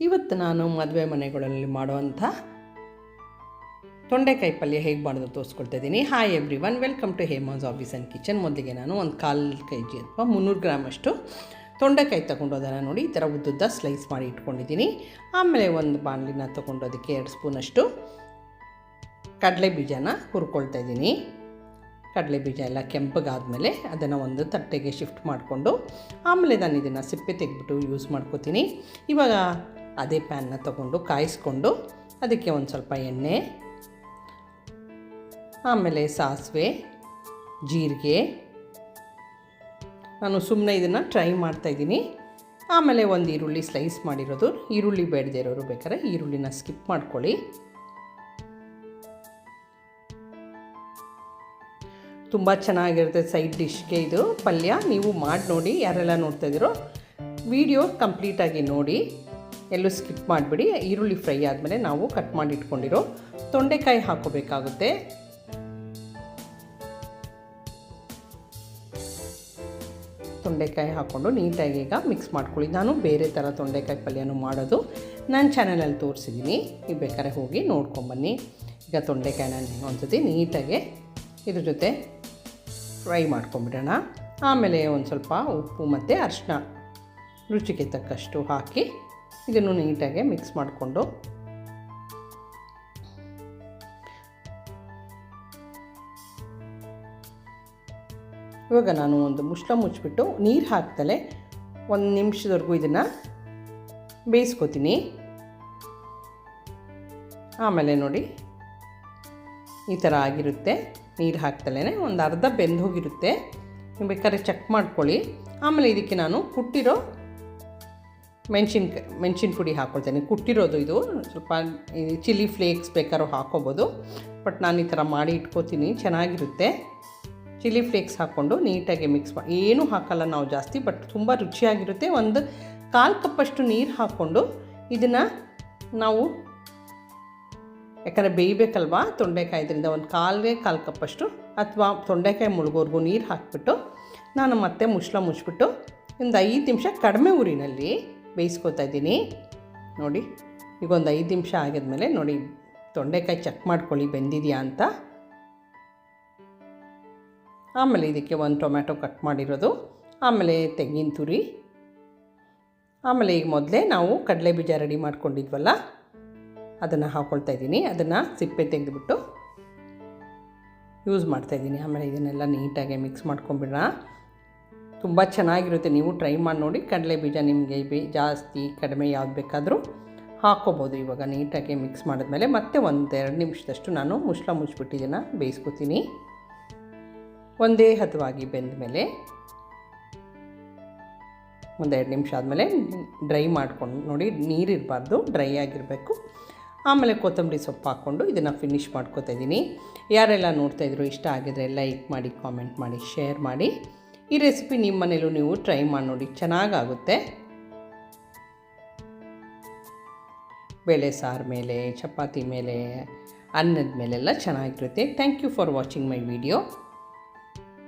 ಇವತ್ತು ನಾನು ಮದುವೆ ಮನೆಗಳಲ್ಲಿ ಮಾಡುವಂಥ ತೊಂಡೆಕಾಯಿ ಪಲ್ಯ ಹೇಗೆ ಮಾಡೋದು ತೋರಿಸ್ಕೊಳ್ತಾ ಇದ್ದೀನಿ. Hi everyone, welcome to Hema's office and kitchen. ಮೊದಲಿಗೆ ನಾನು ಒಂದು 1/4 kg ಅಥವಾ 300 ಗ್ರಾಮಷ್ಟು ತೊಂಡೆಕಾಯಿ ತೊಗೊಂಡು ಅದನ್ನು ನೋಡಿ ಈ ಥರ ಉದ್ದುದ್ದ ಸ್ಲೈಸ್ ಮಾಡಿ ಇಟ್ಕೊಂಡಿದ್ದೀನಿ. ಆಮೇಲೆ ಒಂದು ಬಾಣಲಿನ ತೊಗೊಂಡು ಅದಕ್ಕೆ 2 ಸ್ಪೂನಷ್ಟು ಕಡಲೆ ಬೀಜನ ಹುರ್ಕೊಳ್ತಾ ಇದ್ದೀನಿ. ಕಡಲೆ ಬೀಜ ಎಲ್ಲ ಕೆಂಪಗಾದಮೇಲೆ ಅದನ್ನು ಒಂದು ತಟ್ಟೆಗೆ ಶಿಫ್ಟ್ ಮಾಡಿಕೊಂಡು ಆಮೇಲೆ ನಾನು ಇದನ್ನು ಸಿಪ್ಪೆ ತೆಗೆದ್ಬಿಟ್ಟು ಯೂಸ್ ಮಾಡ್ಕೋತೀನಿ. ಇವಾಗ ಅದೇ ಪ್ಯಾನ್ನ ತೊಗೊಂಡು ಕಾಯಿಸ್ಕೊಂಡು ಅದಕ್ಕೆ ಒಂದು ಸ್ವಲ್ಪ ಎಣ್ಣೆ, ಆಮೇಲೆ ಸಾಸಿವೆ, ಜೀರಿಗೆ, ನಾನು ಸುಮ್ಮನೆ ಇದನ್ನು ಟ್ರೈ ಮಾಡ್ತಾಯಿದ್ದೀನಿ. ಆಮೇಲೆ ಒಂದು ಈರುಳ್ಳಿ ಸ್ಲೈಸ್ ಮಾಡಿರೋದು, ಈರುಳ್ಳಿ ಬೇಡದೇ ಇರೋರು ಬೇಕಾದ್ರೆ ಈರುಳ್ಳಿನ ಸ್ಕಿಪ್ ಮಾಡ್ಕೊಳ್ಳಿ. ತುಂಬ ಚೆನ್ನಾಗಿರುತ್ತೆ ಸೈಡ್ ಡಿಶ್ಗೆ ಇದು ಪಲ್ಯ. ನೀವು ಮಾಡಿ ನೋಡಿ, ಯಾರೆಲ್ಲ ನೋಡ್ತಾಯಿದ್ದೀರೋ ವಿಡಿಯೋ ಕಂಪ್ಲೀಟಾಗಿ ನೋಡಿ, ಎಲ್ಲೂ ಸ್ಕಿಪ್ ಮಾಡಿಬಿಡಿ. ಈರುಳ್ಳಿ ಫ್ರೈ ಆದಮೇಲೆ ನಾವು ಕಟ್ ಮಾಡಿ ಇಟ್ಕೊಂಡಿರೋ ತೊಂಡೆಕಾಯಿ ಹಾಕೋಬೇಕಾಗುತ್ತೆ. ತೊಂಡೆಕಾಯಿ ಹಾಕ್ಕೊಂಡು ನೀಟಾಗಿ ಈಗ ಮಿಕ್ಸ್ ಮಾಡ್ಕೊಳ್ಳಿ. ನಾನು ಬೇರೆ ಥರ ತೊಂಡೆಕಾಯಿ ಪಲ್ಯನೂ ಮಾಡೋದು ನನ್ನ ಚಾನಲಲ್ಲಿ ತೋರಿಸಿದ್ದೀನಿ, ನೀವು ಬೇಕಾದ್ರೆ ಹೋಗಿ ನೋಡ್ಕೊಂಬನ್ನಿ. ಈಗ ತೊಂಡೆಕಾಯಿನ ಒಂದ್ಸತಿ ನೀಟಾಗಿ ಇದ್ರ ಜೊತೆ ಫ್ರೈ ಮಾಡ್ಕೊಂಬಿಡೋಣ. ಆಮೇಲೆ ಒಂದು ಸ್ವಲ್ಪ ಉಪ್ಪು ಮತ್ತು ಅರಿಶಿನ ರುಚಿಗೆ ತಕ್ಕಷ್ಟು ಹಾಕಿ ಇದನ್ನು ನೀಟಾಗಿ ಮಿಕ್ಸ್ ಮಾಡಿಕೊಂಡು ಇವಾಗ ನಾನು ಒಂದು ಮುಚ್ಚಳ ಮುಚ್ಚಿಬಿಟ್ಟು ನೀರು ಹಾಕ್ತಲೇ 1 ನಿಮಿಷದವರೆಗೂ ಇದನ್ನು ಬೇಯಿಸ್ಕೊತೀನಿ. ಆಮೇಲೆ ನೋಡಿ ಈ ಥರ ಆಗಿರುತ್ತೆ. ನೀರು ಹಾಕ್ತಲೇ ಒಂದು ಅರ್ಧ ಬೆಂದು ಹೋಗಿರುತ್ತೆ, ನೀವು ಬೇಕಾದ್ರೆ ಚೆಕ್ ಮಾಡ್ಕೊಳ್ಳಿ. ಆಮೇಲೆ ಇದಕ್ಕೆ ನಾನು ಕುಟ್ಟಿರೋ ಮೆಣಸಿನ ಪುಡಿ ಹಾಕ್ಕೊಳ್ತೇನೆ. ಕುಟ್ಟಿರೋದು ಇದು, ಸ್ವಲ್ಪ ಚಿಲ್ಲಿ ಫ್ಲೇಕ್ಸ್ ಬೇಕಾದ್ರೂ ಹಾಕ್ಕೋಬೋದು, ಬಟ್ ನಾನು ಈ ಥರ ಮಾಡಿ ಇಟ್ಕೋತೀನಿ, ಚೆನ್ನಾಗಿರುತ್ತೆ. ಚಿಲ್ಲಿ ಫ್ಲೇಕ್ಸ್ ಹಾಕ್ಕೊಂಡು ನೀಟಾಗಿ ಮಿಕ್ಸ್ ಮಾಡಿ, ಏನೂ ಹಾಕಲ್ಲ ನಾವು ಜಾಸ್ತಿ, ಬಟ್ ತುಂಬ ರುಚಿಯಾಗಿರುತ್ತೆ. ಒಂದು 1/4 ಕಪ್ಪಷ್ಟು ನೀರು ಹಾಕ್ಕೊಂಡು ಇದನ್ನು ನಾವು, ಯಾಕಂದರೆ ಬೇಯಬೇಕಲ್ವಾ ತೊಂಡೆಕಾಯಿ, ಇದರಿಂದ ಒಂದು 1/4 ಕಪ್ಪಷ್ಟು ಅಥವಾ ತೊಂಡೆಕಾಯಿ ಮುಳುಗೋರ್ಗೂ ನೀರು ಹಾಕಿಬಿಟ್ಟು ನಾನು ಮತ್ತೆ ಮುಚ್ಚಳ ಮುಚ್ಚಿಬಿಟ್ಟು ಒಂದು 5 ನಿಮಿಷ ಕಡಿಮೆ ಉರಿನಲ್ಲಿ ಬೇಯಿಸ್ಕೊತಾ ಇದ್ದೀನಿ. ನೋಡಿ ಈಗ ಒಂದು 5 ನಿಮಿಷ ಆಗಿದ್ಮೇಲೆ ನೋಡಿ ತೊಂಡೆಕಾಯಿ ಚೆಕ್ ಮಾಡ್ಕೊಳ್ಳಿ ಬೆಂದಿದೆಯಾ ಅಂತ. ಆಮೇಲೆ ಇದಕ್ಕೆ ಒಂದು ಟೊಮ್ಯಾಟೊ ಕಟ್ ಮಾಡಿರೋದು, ಆಮೇಲೆ ತೆಂಗಿನ ತುರಿ, ಆಮೇಲೆ ಈಗ ಮೊದಲೇ ನಾವು ಕಡಲೆ ಬೀಜ ರೆಡಿ ಮಾಡ್ಕೊಂಡಿದ್ವಲ್ಲ ಅದನ್ನು ಹಾಕ್ಕೊಳ್ತಾ ಇದ್ದೀನಿ. ಅದನ್ನು ಸಿಪ್ಪೆ ತೆಗೆದುಬಿಟ್ಟು ಯೂಸ್ ಮಾಡ್ತಾಯಿದ್ದೀನಿ. ಆಮೇಲೆ ಇದನ್ನೆಲ್ಲ ನೀಟಾಗಿ ಮಿಕ್ಸ್ ಮಾಡ್ಕೊಂಬಿಡೋಣ. ತುಂಬ ಚೆನ್ನಾಗಿರುತ್ತೆ, ನೀವು ಟ್ರೈ ಮಾಡಿ ನೋಡಿ. ಕಡಲೆ ಬೀಜ ನಿಮಗೆ ಜಾಸ್ತಿ ಕಡಿಮೆ ಯಾವ್ದು ಬೇಕಾದರೂ ಹಾಕ್ಕೋಬೋದು. ಇವಾಗ ನೀಟಾಗಿ ಮಿಕ್ಸ್ ಮಾಡಿದ್ಮೇಲೆ ಮತ್ತೆ 1-2 ನಿಮಿಷದಷ್ಟು ನಾನು ಮುಚ್ಚಳ ಮುಚ್ಚಿಬಿಟ್ಟು ಇದನ್ನು ಬೇಯಿಸ್ಕೊತೀನಿ. ಒಂದೇ ಹದವಾಗಿ ಬೆಂದ ಮೇಲೆ 1-2 ನಿಮಿಷ ಆದಮೇಲೆ ಡ್ರೈ ಮಾಡ್ಕೊಂಡು ನೋಡಿ, ನೀರಿರಬಾರ್ದು, ಡ್ರೈ ಆಗಿರಬೇಕು. ಆಮೇಲೆ ಕೊತ್ತಂಬರಿ ಸೊಪ್ಪು ಹಾಕ್ಕೊಂಡು ಇದನ್ನು ಫಿನಿಷ್ ಮಾಡ್ಕೊತಾ ಇದ್ದೀನಿ. ಯಾರೆಲ್ಲ ನೋಡ್ತಾಯಿದ್ರು ಇಷ್ಟ ಆಗಿದ್ರೆ ಲೈಕ್ ಮಾಡಿ, ಕಾಮೆಂಟ್ ಮಾಡಿ, ಶೇರ್ ಮಾಡಿ. ಈ ರೆಸಿಪಿ ನಿಮ್ಮ ಮನೇಲೂ ನೀವು ಟ್ರೈ ಮಾಡಿ ನೋಡಿ, ಚೆನ್ನಾಗಾಗುತ್ತೆ. ಬೇಳೆ ಸಾರು ಮೇಲೆ, ಚಪಾತಿ ಮೇಲೆ, ಅನ್ನದ ಮೇಲೆಲ್ಲ ಚೆನ್ನಾಗಿರುತ್ತೆ. Thank you for watching my video.